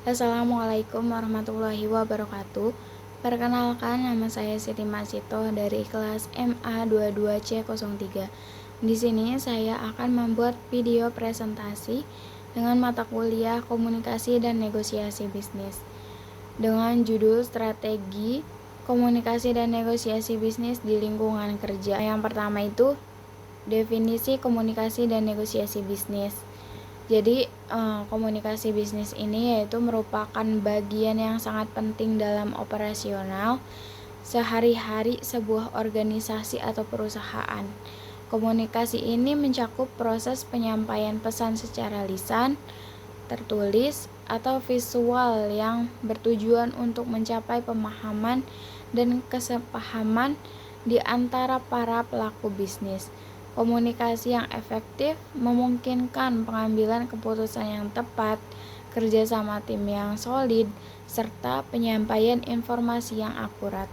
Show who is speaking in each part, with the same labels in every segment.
Speaker 1: Assalamualaikum warahmatullahi wabarakatuh. Perkenalkan, nama saya Siti Masito dari kelas MA22C03. Di sini saya akan membuat video presentasi dengan mata kuliah Komunikasi dan Negosiasi Bisnis dengan judul Strategi Komunikasi dan Negosiasi Bisnis di Lingkungan Kerja. Yang pertama itu definisi komunikasi dan negosiasi bisnis. Jadi komunikasi bisnis ini yaitu merupakan bagian yang sangat penting dalam operasional sehari-hari sebuah organisasi atau perusahaan. Komunikasi ini mencakup proses penyampaian pesan secara lisan, tertulis, atau visual yang bertujuan untuk mencapai pemahaman dan kesepahaman di antara para pelaku bisnis. Komunikasi yang efektif memungkinkan pengambilan keputusan yang tepat, kerjasama tim yang solid, serta penyampaian informasi yang akurat.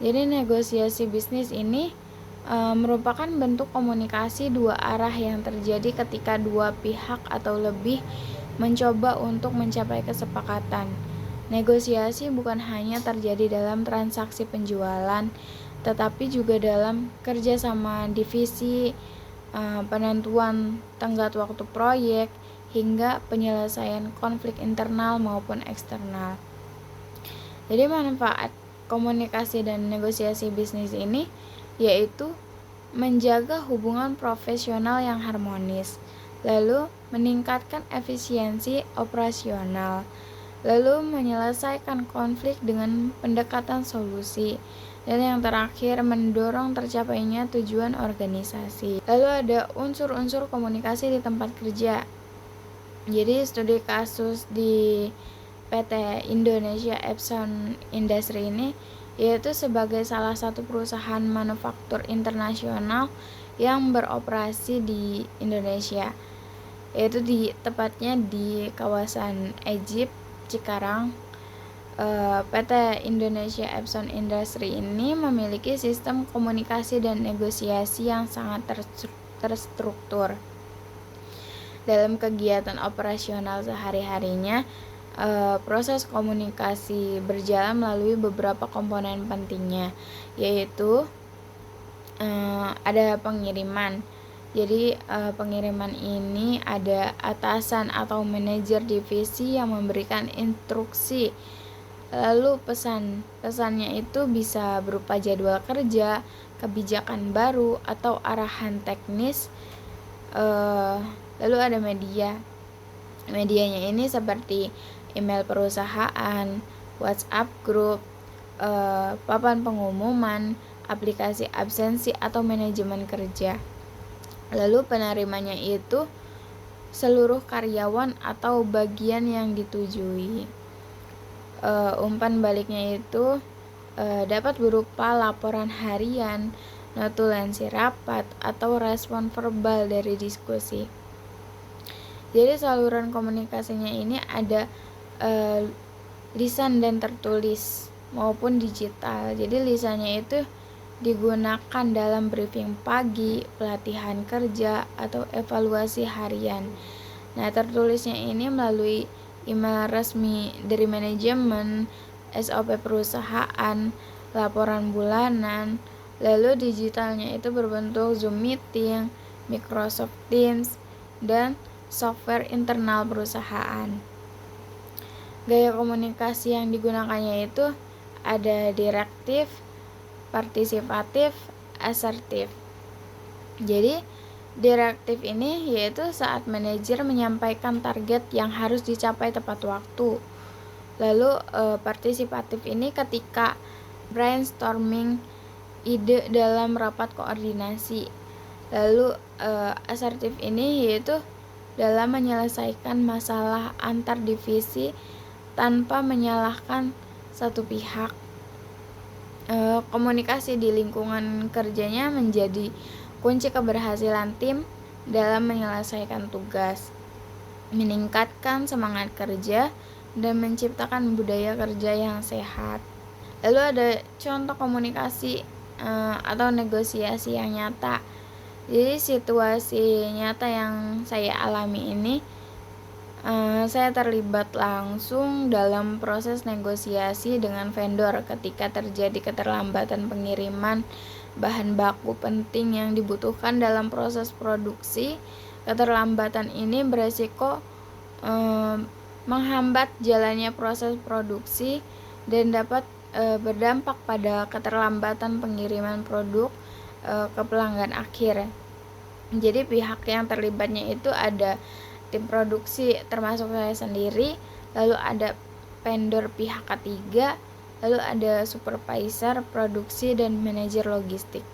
Speaker 1: Jadi negosiasi bisnis ini merupakan bentuk komunikasi dua arah yang terjadi ketika dua pihak atau lebih mencoba untuk mencapai kesepakatan. Negosiasi bukan hanya terjadi dalam transaksi penjualan, tetapi juga dalam kerjasama divisi, penentuan tenggat waktu proyek, hingga penyelesaian konflik internal maupun eksternal. Jadi manfaat komunikasi dan negosiasi bisnis ini yaitu menjaga hubungan profesional yang harmonis, lalu meningkatkan efisiensi operasional, lalu menyelesaikan konflik dengan pendekatan solusi, dan yang terakhir mendorong tercapainya tujuan organisasi. Lalu ada unsur-unsur komunikasi di tempat kerja. Jadi studi kasus di PT Indonesia Epson Industry ini yaitu sebagai salah satu perusahaan manufaktur internasional yang beroperasi di Indonesia, yaitu tepatnya di kawasan Egypt, Cikarang. PT Indonesia Epson Industry ini memiliki sistem komunikasi dan negosiasi yang sangat terstruktur. Dalam kegiatan operasional sehari-harinya, proses komunikasi berjalan melalui beberapa komponen pentingnya, yaitu ada pengiriman. Jadi pengiriman ini ada atasan atau manajer divisi yang memberikan instruksi. Lalu pesannya itu bisa berupa jadwal kerja, kebijakan baru, atau arahan teknis. Lalu ada medianya ini seperti email perusahaan, WhatsApp group, papan pengumuman, aplikasi absensi atau manajemen kerja. Lalu penerimanya itu seluruh karyawan atau bagian yang ditujui. Umpan baliknya itu dapat berupa laporan harian, notulensi rapat, atau respon verbal dari diskusi. Jadi saluran komunikasinya ini ada lisan dan tertulis maupun digital. Jadi lisannya itu digunakan dalam briefing pagi, pelatihan kerja, atau evaluasi harian. Nah, tertulisnya ini melalui email resmi dari manajemen, SOP perusahaan, laporan bulanan. Lalu digitalnya itu berbentuk Zoom meeting, Microsoft Teams, dan software internal perusahaan. Gaya komunikasi yang digunakannya itu ada direktif, partisipatif, asertif. Jadi direktif ini yaitu saat manajer menyampaikan target yang harus dicapai tepat waktu. Lalu partisipatif ini ketika brainstorming ide dalam rapat koordinasi. Lalu asertif ini yaitu dalam menyelesaikan masalah antar divisi tanpa menyalahkan satu pihak. Komunikasi di lingkungan kerjanya menjadi kunci keberhasilan tim dalam menyelesaikan tugas, meningkatkan semangat kerja, dan menciptakan budaya kerja yang sehat. Lalu ada contoh komunikasi atau negosiasi yang nyata. Jadi situasi nyata yang saya alami ini Saya terlibat langsung dalam proses negosiasi dengan vendor ketika terjadi keterlambatan pengiriman bahan baku penting yang dibutuhkan dalam proses produksi. Keterlambatan ini beresiko menghambat jalannya proses produksi dan dapat berdampak pada keterlambatan pengiriman produk ke pelanggan akhir. Jadi pihak yang terlibatnya itu ada tim produksi termasuk saya sendiri, lalu ada vendor pihak ketiga, lalu ada supervisor produksi dan manajer logistik.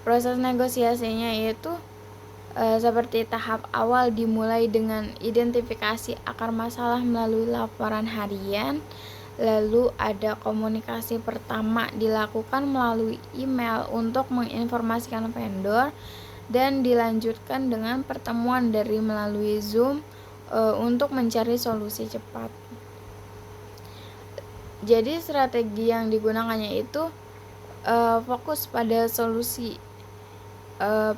Speaker 1: Proses negosiasinya itu seperti tahap awal dimulai dengan identifikasi akar masalah melalui laporan harian, lalu ada komunikasi pertama dilakukan melalui email untuk menginformasikan vendor, dan dilanjutkan dengan pertemuan dari melalui Zoom untuk mencari solusi cepat. Jadi strategi yang digunakannya itu fokus pada solusi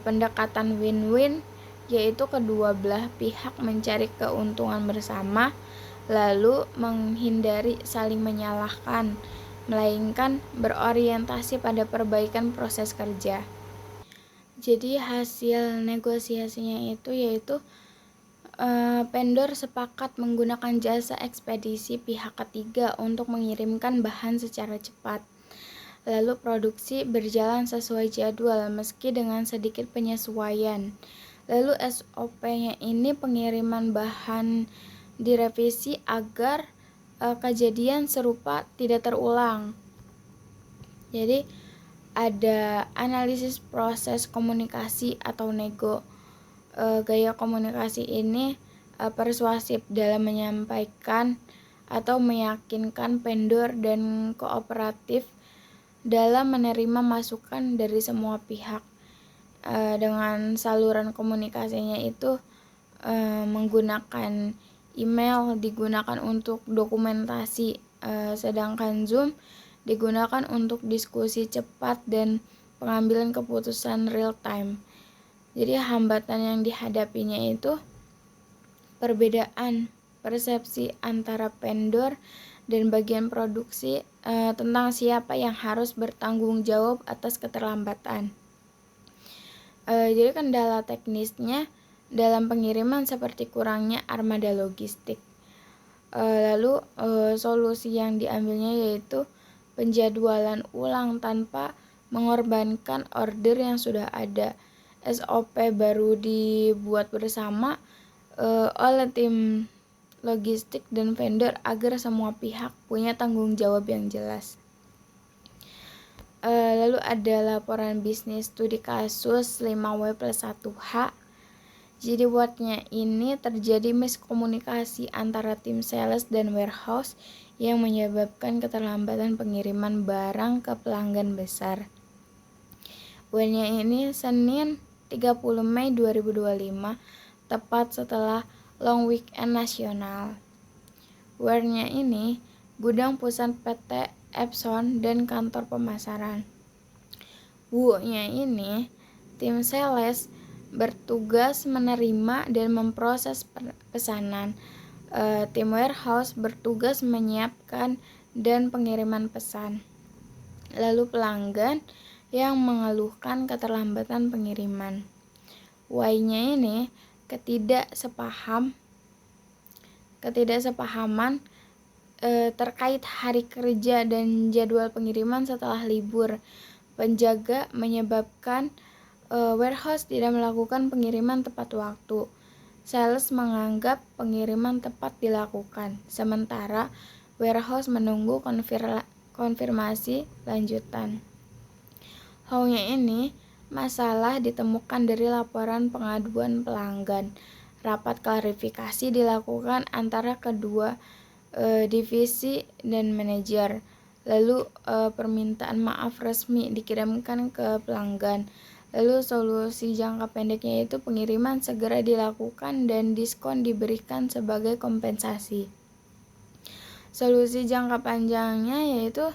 Speaker 1: pendekatan win-win, yaitu kedua belah pihak mencari keuntungan bersama, lalu menghindari saling menyalahkan, melainkan berorientasi pada perbaikan proses kerja. Jadi hasil negosiasinya itu yaitu vendor sepakat menggunakan jasa ekspedisi pihak ketiga untuk mengirimkan bahan secara cepat. Lalu produksi berjalan sesuai jadwal meski dengan sedikit penyesuaian. Lalu SOP-nya ini pengiriman bahan direvisi agar kejadian serupa tidak terulang. Jadi ada analisis proses komunikasi atau nego. Gaya komunikasi ini persuasif dalam menyampaikan atau meyakinkan vendor dan kooperatif dalam menerima masukan dari semua pihak. Dengan saluran komunikasinya itu menggunakan email digunakan untuk dokumentasi, sedangkan Zoom digunakan untuk diskusi cepat dan pengambilan keputusan real time. Jadi hambatan yang dihadapinya itu perbedaan persepsi antara vendor dan bagian produksi tentang siapa yang harus bertanggung jawab atas keterlambatan. Jadi kendala teknisnya dalam pengiriman seperti kurangnya armada logistik. Lalu solusi yang diambilnya yaitu penjadwalan ulang tanpa mengorbankan order yang sudah ada. SOP baru dibuat bersama oleh tim logistik dan vendor agar semua pihak punya tanggung jawab yang jelas. Lalu ada laporan bisnis studi kasus 5W+1H. Jadi buatnya ini terjadi miskomunikasi antara tim sales dan warehouse yang menyebabkan keterlambatan pengiriman barang ke pelanggan besar. Buatnya ini Senin 30 Mei 2025, tepat setelah long weekend nasional. Buatnya ini gudang pusat PT Epson dan kantor pemasaran. Bu-nya ini tim sales bertugas menerima dan memproses pesanan. Tim warehouse bertugas menyiapkan dan pengiriman pesan. Lalu pelanggan yang mengeluhkan keterlambatan pengiriman. Y-nya ini ketidaksepahaman terkait hari kerja dan jadwal pengiriman setelah libur. Penjaga menyebabkan warehouse tidak melakukan pengiriman tepat waktu. Sales menganggap pengiriman tepat dilakukan, sementara warehouse menunggu konfirmasi lanjutan. How-nya ini masalah ditemukan dari laporan pengaduan pelanggan. Rapat klarifikasi dilakukan antara kedua divisi dan manajer. Lalu permintaan maaf resmi dikirimkan ke pelanggan. Lalu solusi jangka pendeknya itu pengiriman segera dilakukan dan diskon diberikan sebagai kompensasi. Solusi jangka panjangnya yaitu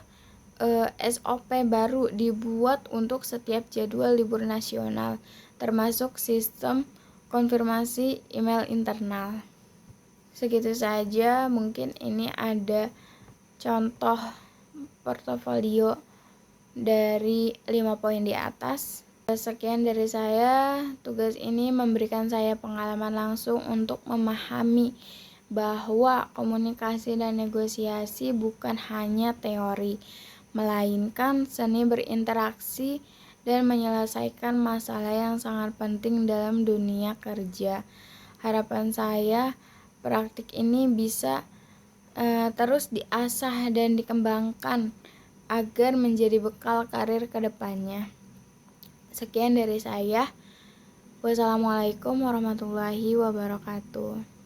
Speaker 1: SOP baru dibuat untuk setiap jadwal libur nasional, termasuk sistem konfirmasi email internal. Segitu saja, mungkin ini ada contoh portofolio dari 5 poin di atas. Sekian dari saya. Tugas ini memberikan saya pengalaman langsung untuk memahami bahwa komunikasi dan negosiasi bukan hanya teori, melainkan seni berinteraksi dan menyelesaikan masalah yang sangat penting dalam dunia kerja. Harapan saya praktik ini bisa terus diasah dan dikembangkan agar menjadi bekal karir ke depannya. Sekian dari saya. Wassalamualaikum warahmatullahi wabarakatuh.